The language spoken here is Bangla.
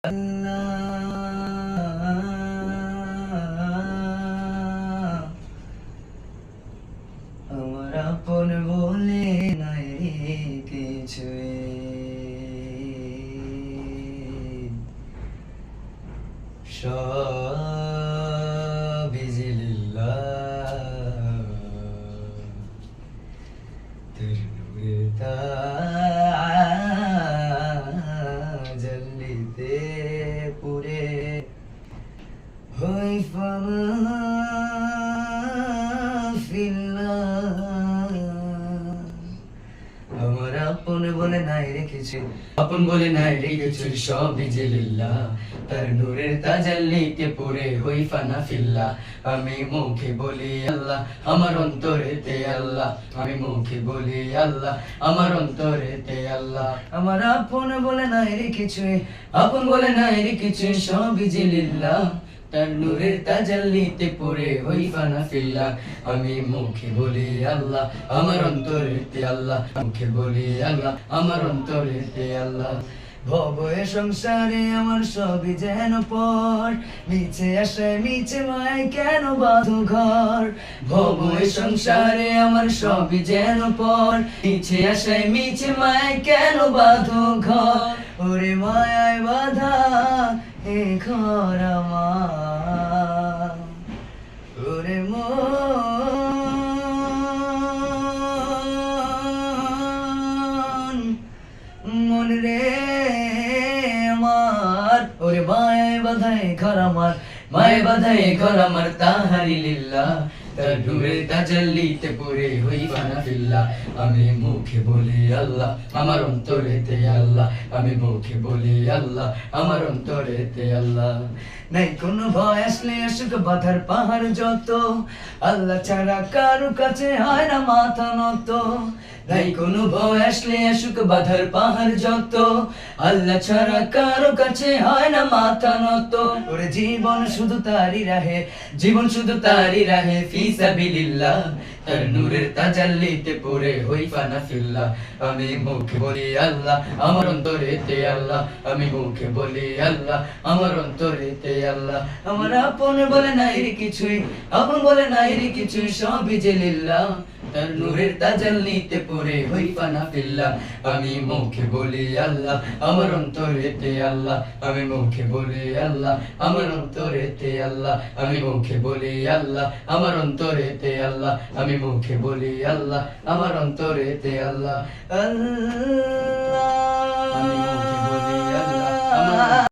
আমার আপন বলে নাই রে কিছুই, সবই যে লিল্লাহ, তোর নূরে তাজাল্লিতে পুরে হই ফানা ফিল্লাহ। আমার আপন বলে নাই রেখেছি, আপন বলে নাই রেখেছি, সবই যে লিল্লাহ, তার নূরের তাজাল্লিতে পুরে হই ফানা ফিল্লাহ। আমি মুখে বলি আল্লাহ, আমার অন্তরেতে আল্লাহ, আমি মুখে বলি আল্লাহ, আমার অন্তরেতে আল্লাহ। আমার আপন বলে নাই রেখেছি, আপন বলে নাই রেখেছি, সবই যে লিল্লাহ, তার নূরের তাজাল্লিতে পড়ে হই ফানা ফিল্লাহ। আমি মুখে বলি আল্লাহ, আমার অন্তরেতে আল্লাহ, মুখে বলি আল্লাহ, আমার অন্তরেতে আল্লাহ। ভবে সংসারে আমার সবই যেন পর, মিছে আশায় মিছে মায় কেন বাঁধো ঘর। ভবে সংসারে আমার সবই যেন পর, মিছে আশায় মিছে মায় কেন বাঁধো ঘর। ওরে মায়ায় বাঁধা এ ঘর আমার, ওরে মন রে আমার, ওরে মায়ায় বাঁধায় ঘর আমার, মায়ে বাঁধায় ঘর আমার, তাহারি লিল্লাহ, তার নূরের তাজাল্লিতে পড়ে হই ফানা ফিল্লাহ। আমি মুখে বলি আল্লাহ, আমার অন্তরেতে আল্লাহ, আমি মুখে বলি আল্লাহ, আমার অন্তরেতে আল্লাহ। নাই কোনো ভয় আসলে আসুক বাধার পাহাড় যত, আল্লাহ ছাড়া কারো কাছে হয় না মাথা নত। নাই কোনো ভয় আসলে আসুক বাধার পাহাড় যত, আল্লাহ ছাড়া কারো কাছে হয় না মাথা নত। ওরে জীবন শুধু তারই রাহে, জীবন শুধু তারই রাহে, ফি সাবিলিল্লাহ, তার নূরের তাজাল্লিতে পড়ে হই ফানা ফিল্লাহ। আমি মুখে বলি আল্লাহ, আমার অন্তরেতে আল্লাহ, আমি মুখে বলি আল্লাহ, আমার অন্তরেতে আল্লাহ। আমার আপন বলে নাই রে কিছুই, আপন বলে নাই রে কিছুই, সবই যে লিল্লাহ, তার নূরের তাজাল্লিতে পড়ে হই ফানা ফিল্লাহ। আমি মুখে বলি আল্লাহ, আমার অন্তরেতে আল্লাহ, আমি মুখে বলি আল্লাহ, আমার অন্তরেতে আল্লাহ, আমি মুখে বলি আল্লাহ, আমার অন্তরেতে আল্লাহ, আমি মুখে বলি আল্লাহ, আমার অন্তরেতে আল্লাহ। আল্লাহ, আমি মুখে বলি আল্লাহ, আমার